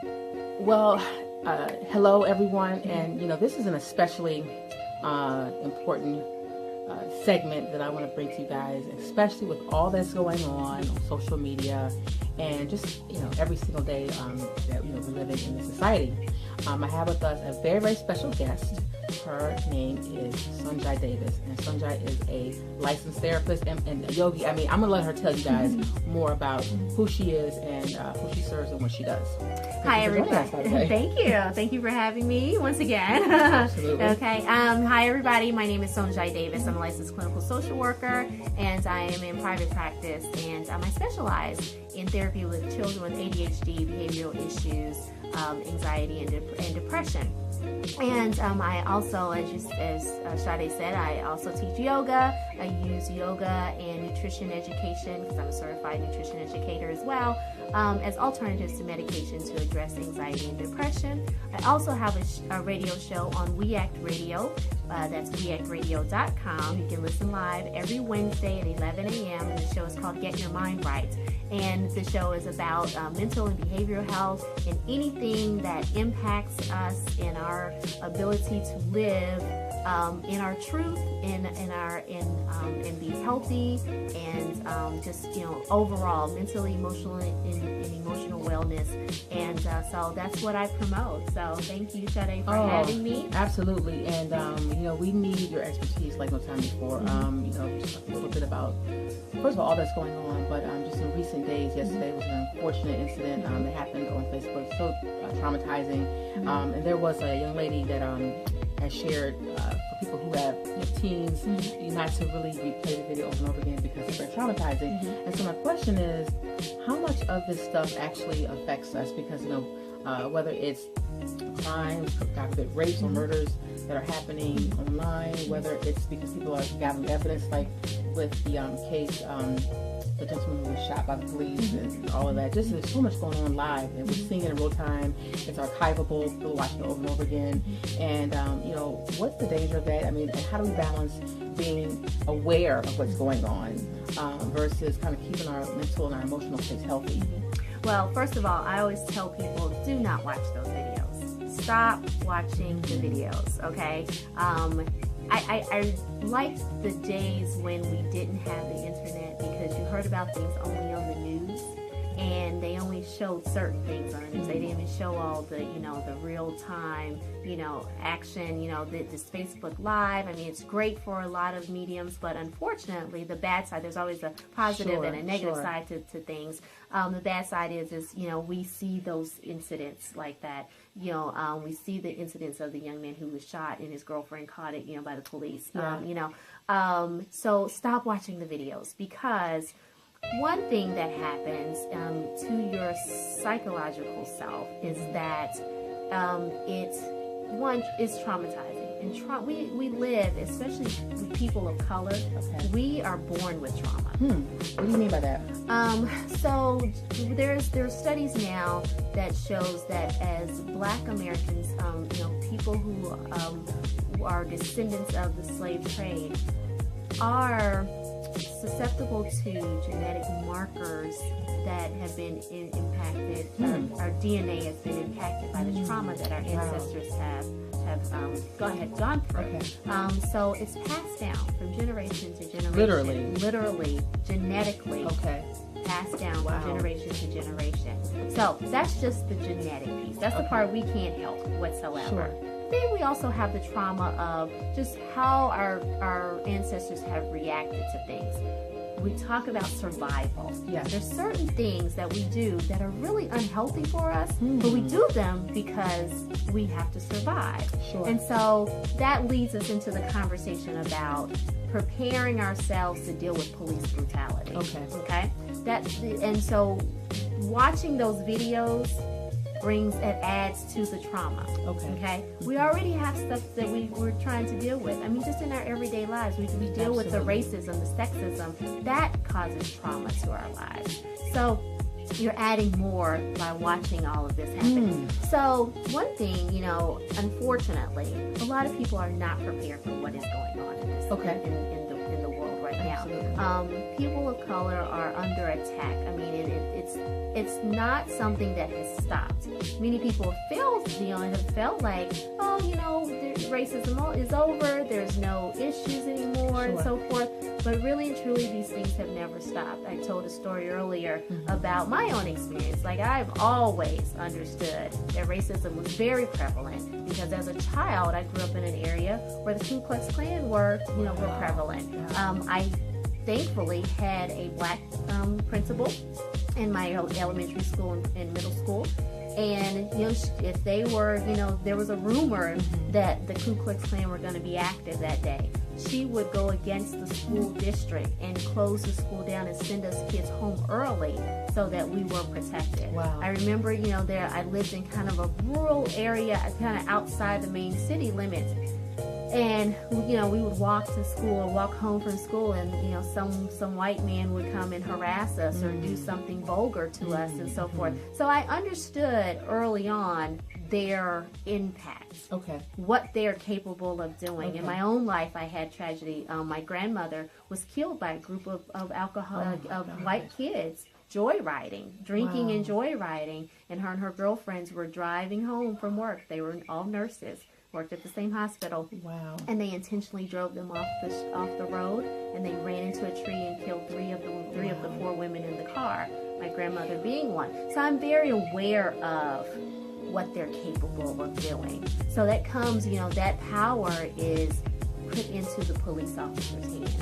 Well, hello everyone, and this is an especially important segment that I want to bring to you guys, especially with all that's going on social media, and just every single day that we live in this society. I have with us a very, very special guest. Her name is Sonjiah Davis, and Sonjiah is a licensed therapist and a yogi. I mean, I'm gonna let her tell you guys more about who she is and who she serves and what she does. Hi, everybody. Thank you for having me once again. Absolutely. Okay. Hi, everybody. My name is Sonjiah Davis. I'm a licensed clinical social worker, and I am in private practice, and I specialize in therapy with children with ADHD, behavioral issues, anxiety, and depression. And I also, as Sade said, I also teach yoga. I use yoga and nutrition education, because I'm a certified nutrition educator as well, as alternatives to medication to address anxiety and depression. I also have a radio show on We Act Radio. That's weactradio.com. You can listen live every Wednesday at 11 a.m. And the show is called Get Your Mind Right. And the show is about mental and behavioral health and anything that impacts us in our ability to live in our truth, and be healthy, and just overall mentally, emotionally, and emotional wellness. And so that's what I promote. So thank you, Sade, for having me. Absolutely, and we need your expertise like no time before. Just a little bit about, first of all that's going on, but just in recent days. Yesterday was an unfortunate incident that happened on Facebook, so traumatizing. And there was a young lady that has shared for people who have teens, not to really replay the video over and over again because it's very traumatizing. And so my question is, how much of this stuff actually affects us? Because whether it's crimes, God forbid, rapes or murders that are happening online, whether it's because people are gathering evidence, like with the case, the gentleman who was shot by the police and all of that. Just there's so much going on live, and we're seeing it in real time. It's archivable. People watching it over and over again. And what's the danger of that? I mean, and how do we balance being aware of what's going on versus kind of keeping our mental and our emotional states healthy? Well, first of all, I always tell people, do not watch those videos. Stop watching the videos, okay? I liked the days when we didn't have the internet, because you heard about things only on the news, and they only showed certain things on the news. They didn't even show all the, the real time, action, this Facebook Live. I mean, it's great for a lot of mediums, but unfortunately, the bad side, there's always a positive and a negative side to things. The bad side is we see those incidents like that. We see the incidents of the young man who was shot and his girlfriend caught it, by the police. So stop watching the videos, because one thing that happens to your psychological self is that it's traumatizing. And we live, especially with people of color, we are born with trauma. What do you mean by that? So there's studies now that shows that as Black Americans, people who are descendants of the slave trade are susceptible to genetic markers that have been impacted. Our DNA has been impacted by the trauma that our ancestors have gone through. So it's passed down from generation to generation. Literally, genetically. Passed down from generation to generation. So that's just the genetic piece. That's the part we can't help whatsoever. Then we also have the trauma of just how our ancestors have reacted to things. We talk about survival. There's certain things that we do that are really unhealthy for us, but we do them because we have to survive. And so that leads us into the conversation about preparing ourselves to deal with police brutality. And so watching those videos adds to the trauma. We already have stuff that we're trying to deal with. I mean, just in our everyday lives, we deal with the racism, the sexism that causes trauma to our lives. So you're adding more by watching all of this happen. So one thing, unfortunately, a lot of people are not prepared for what is going on in this in the world right now. now. People of color are under attack. I mean, it's not something that has stopped. Many people have felt like, oh, racism is over, there's no issues anymore, and so forth. But really and truly, these things have never stopped. I told a story earlier about my own experience. Like, I've always understood that racism was very prevalent, because as a child, I grew up in an area where the Ku Klux Klan were prevalent. I thankfully had a black principal in my elementary school and middle school. And, if they were, there was a rumor that the Ku Klux Klan were going to be active that day, she would go against the school district and close the school down and send us kids home early so that we were protected. Wow. I remember, I lived in kind of a rural area, kind of outside the main city limits. And, we would walk to school or walk home from school, and, some white man would come and harass us or do something vulgar to us and so forth. So I understood early on their impact, what they're capable of doing. In my own life, I had tragedy. My grandmother was killed by a group of white kids joyriding, drinking and joyriding, and her girlfriends were driving home from work. They were all nurses, worked at the same hospital. Wow. And they intentionally drove them off the road, and they ran into a tree and killed three of the four women in the car, my grandmother being one. So I'm very aware of what they're capable of doing. So that comes, that power is put into the police officer's hands.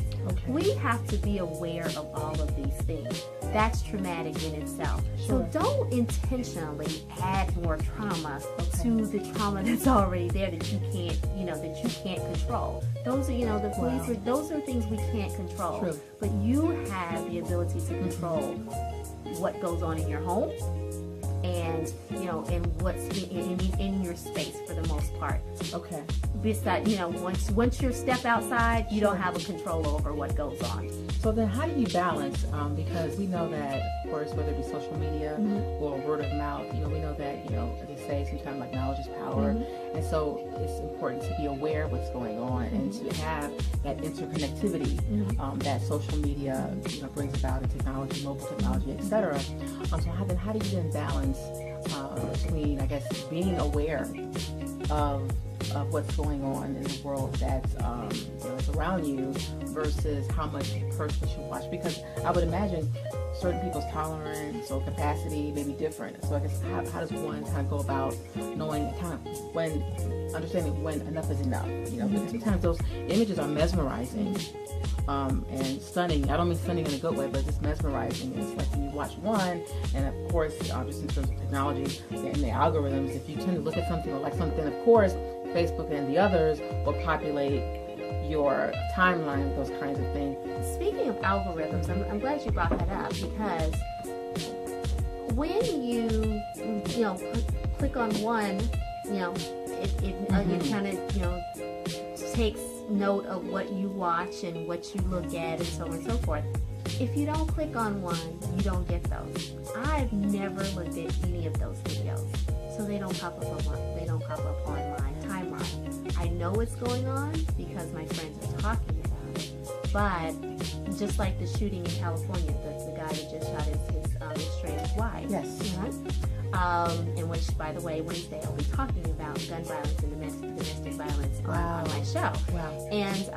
We have to be aware of all of these things. That's traumatic in itself. So don't intentionally add more trauma to the trauma that's already there that you can't control. Those are, the police those are things we can't control. True. But you have the ability to control what goes on in your home, and and what's in your space for the most part. Besides, once you step outside, you don't have a control over what goes on. So then, how do you balance? Because we know that, of course, whether it be social media or word of mouth, we know that as they say, sometimes like knowledge is power, and so it's important to be aware of what's going on and to have that interconnectivity that social media brings about, in technology, mobile technology, etc. So how do you then balance between, I guess, being aware of what's going on in the world that's around you versus how much you personally should watch? Because I would imagine certain people's tolerance or capacity may be different. So I guess how does one kind of go about knowing understanding when enough is enough? Because sometimes those images are mesmerizing and stunning. I don't mean stunning in a good way, but just mesmerizing. It's like when you watch one, and of course, just in terms of technology and the algorithms, if you tend to look at something or like something, of course, Facebook and the others will populate your timeline with those kinds of things. Speaking of algorithms, I'm glad you brought that up, because when you click on one, it kind of takes note of what you watch and what you look at and so on and so forth. If you don't click on one, you don't get those. I've never looked at any of those videos, so they don't pop up on my timeline. I know what's going on because my friends are talking about it. But just like the shooting in California, the guy that just shot his estranged wife. Yes. In which, by the way, Wednesday I'll be talking about gun violence and domestic violence on my show. Wow. And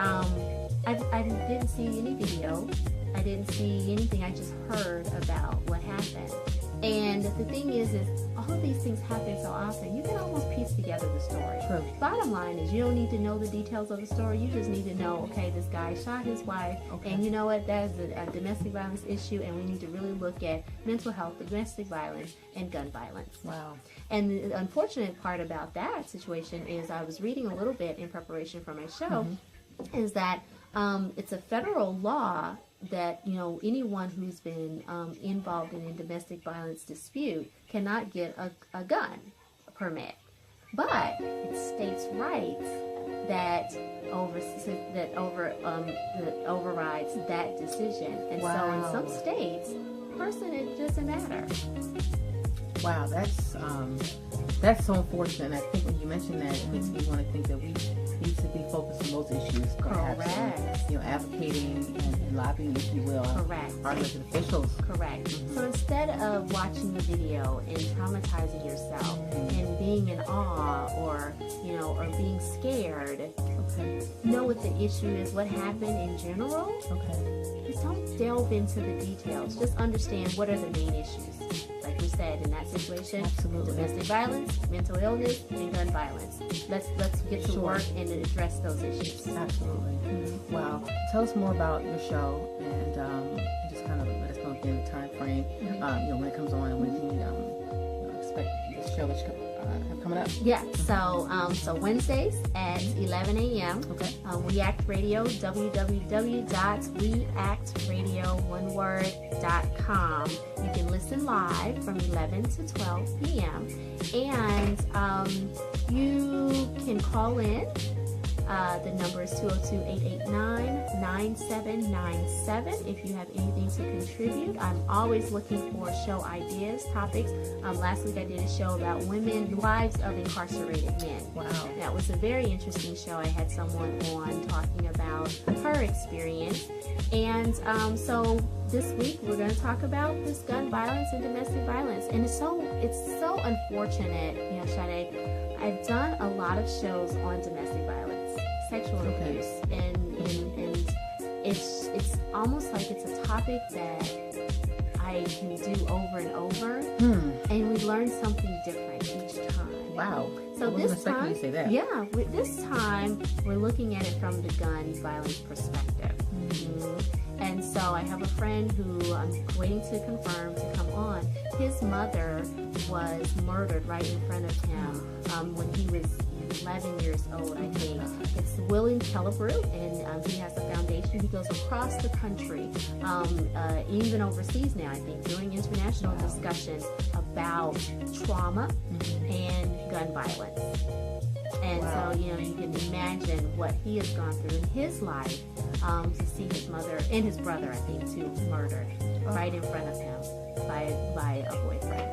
I didn't see any video. I didn't see anything. I just heard about what happened. And the thing is all of these things happen so often, you can almost piece together the story. True. Bottom line is, you don't need to know the details of the story. You just need to know, okay, this guy shot his wife, and you know what, that is a domestic violence issue, and we need to really look at mental health, domestic violence, and gun violence. Wow. And the unfortunate part about that situation is, I was reading a little bit in preparation for my show, is that it's a federal law that anyone who's been involved in a domestic violence dispute cannot get a gun permit, but it's states' rights that overrides that decision. And so in some states, it doesn't matter. Wow, that's That's so unfortunate. And I think when you mention that, it makes me want to think that we need to be focused on those issues, perhaps, Correct. and, advocating and lobbying, if you will, Correct. our elected officials. Correct. So instead of watching the video and traumatizing yourself and being in awe or being scared, know what the issue is, what happened in general. Just don't delve into the details. Just understand what are the main issues. Like we said, in that situation, domestic violence, mental illness, and gun violence. Let's get to work and address those issues. Absolutely. Wow. Tell us more about your show and just kind of let us know again the time frame. When it comes on and when can we expect this show that you have coming up? Yeah. So Wednesdays at 11 a.m. Okay. React Radio, www.reactradio.com. You can listen live from 11 to 12 p.m. And you can call in. The number is 202-889-9797 if you have anything to contribute. I'm always looking for show ideas, topics. Last week I did a show about women, wives of incarcerated men. Wow. That was a very interesting show. I had someone on talking about her experience. And so this week we're going to talk about this gun violence and domestic violence. And it's so unfortunate, Sade. I've done a lot of shows on domestic violence, sexual abuse, and it's almost like it's a topic that I can do over and over, and we learn something different each time. Wow. So this time, you say that. yeah, this time we're looking at it from the gun violence perspective. And so I have a friend who I'm waiting to confirm to come on. His mother was murdered right in front of him when he was 11 years old, I think. It's William Kellebrew, and he has a foundation. He goes across the country, even overseas now, I think, doing international discussions about trauma and gun violence. And so, you can imagine what he has gone through in his life to see his mother and his brother, I think, too, murdered right in front of him by a boyfriend.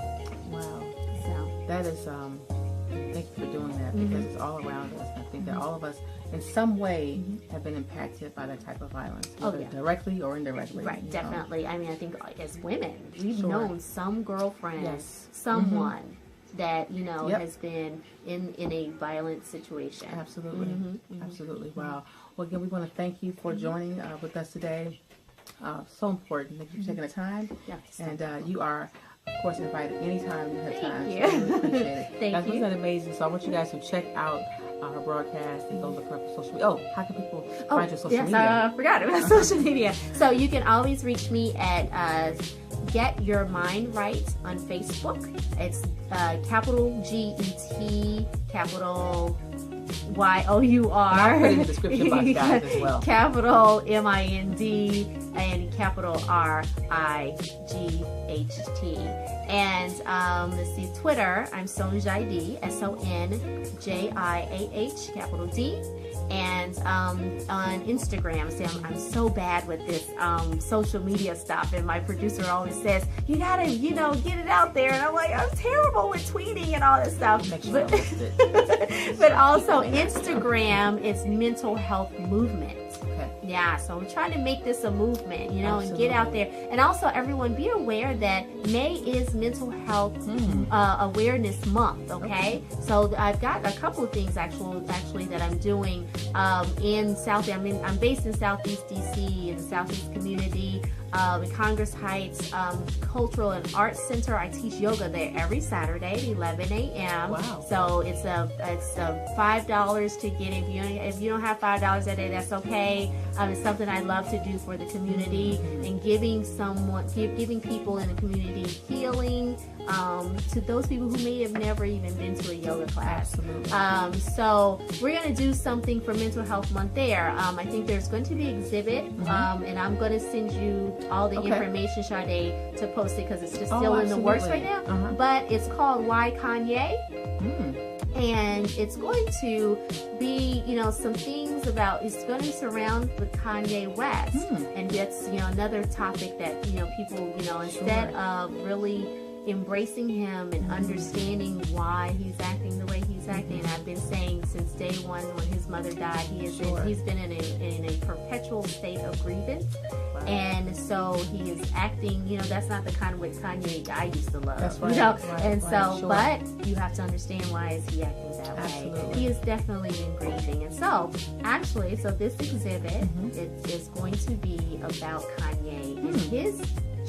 Wow. So that is, thank you for doing that, because it's all around us. I think that all of us, in some way, have been impacted by that type of violence, whether directly or indirectly. Right, definitely. I mean, I think as women, we've known some girlfriend, someone that has been in a violent situation. Absolutely. Absolutely. Wow. Well, again, we want to thank you for joining with us today. So important. Thank you for taking the time. Yes. And you are, of course, invited anytime you have time. Thank So we really appreciate it. Thank Guys, you. wasn't that amazing? So I want you guys to check out her broadcast and go look her up on social media. Oh, how can people find your social media? I forgot about social media. So you can always reach me at Get Your Mind Right on Facebook. It's capital GET, capital YOUR. I'll put it in the description box, guys, as well. Capital MIND and capital RIGHT. And let's see, Twitter, I'm Sonjiah, SONJIAH, capital D. And on Instagram, see, I'm so bad with this social media stuff, and my producer always says, you gotta, get it out there. And I'm like, I'm terrible with tweeting and all that stuff. But also Instagram is Mental Health Movement. Yeah, so I'm trying to make this a movement, and get out there. And also, everyone, be aware that May is Mental Health Awareness Month, okay? So I've got a couple of things actually that I'm doing in I'm based in Southeast DC, in the Southeast community, in Congress Heights Cultural and Arts Center. I teach yoga there every Saturday at 11 a.m. Wow. So it's $5 to get. If you don't have $5 a day, that's okay. It's something I love to do for the community, and giving people in the community healing to those people who may have never even been to a yoga class. Absolutely. So we're going to do something for Mental Health Month there. I think there's going to be an exhibit, and I'm going to send you all the information, Sade, to post it, because it's just still in the works right now. But it's called Why Kanye? And it's going to be, some things it's going to surround with Kanye West. And that's, another topic that, people, instead of really embracing him and understanding why why he's acting the way he's acting. And I've been saying since day one when his mother died, he's been in a perpetual state of grievance. Wow. And so he is acting, that's not the kind of way Kanye I used to love. That's right. But you have to understand why is he acting that way. He is definitely in grieving. And so this exhibit is going to be about Kanye and his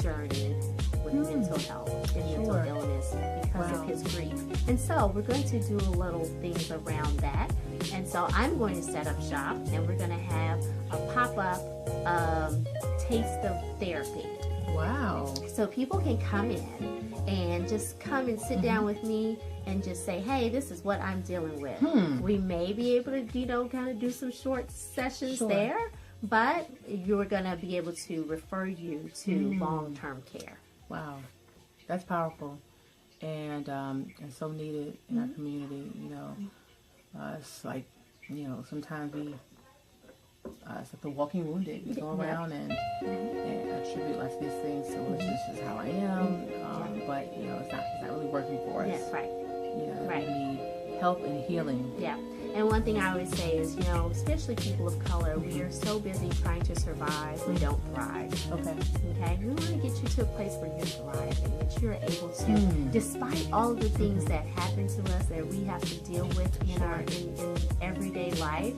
journey with mental health and mental illness because of his grief. And so we're going to do a little things around that. And so I'm going to set up shop, and we're going to have a pop-up taste of therapy. Wow. So people can come in and just come and sit down with me and just say, hey, this is what I'm dealing with. We may be able to, kind of do some short sessions there, but you're going to be able to refer you to long-term care. Wow. That's powerful and so needed in our community. It's like, sometimes we it's like the walking wounded. We go around and attribute like these things to this is how I am, but it's not really working for us. Yes, right. We need help and healing. Yeah. And one thing I always say is, especially people of color, we are so busy trying to survive, we don't thrive. Okay? We want to get you to a place where you're thriving, that you're able to, despite all of the things that happen to us that we have to deal with in our in everyday life,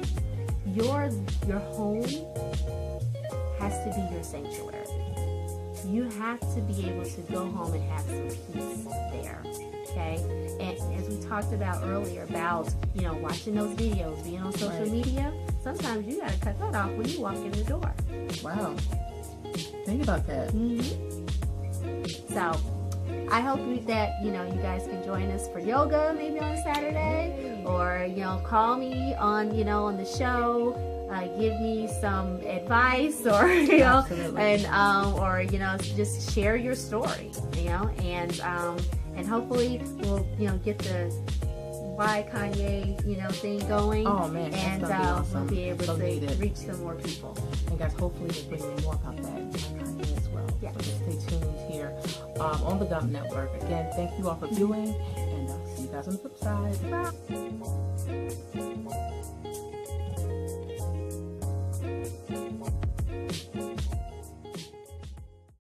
your home has to be your sanctuary. You have to be able to go home and have some peace there. Okay? And as we talked about earlier about, watching those videos, being on social media, sometimes you gotta cut that off when you walk in the door. Wow. Think about that. So, I hope that, you guys can join us for yoga maybe on Saturday, or, call me on, on the show, give me some advice, or, and, just share your story, and hopefully we'll, get the Why Kanye, thing going. Oh man, and awesome. We'll be able to reach some more people. And guys, hopefully we'll bring you more about that Kanye as well. Yeah. So just stay tuned here on the G.U.M Network. Again, thank you all for viewing, and see you guys on the flip side. Bye.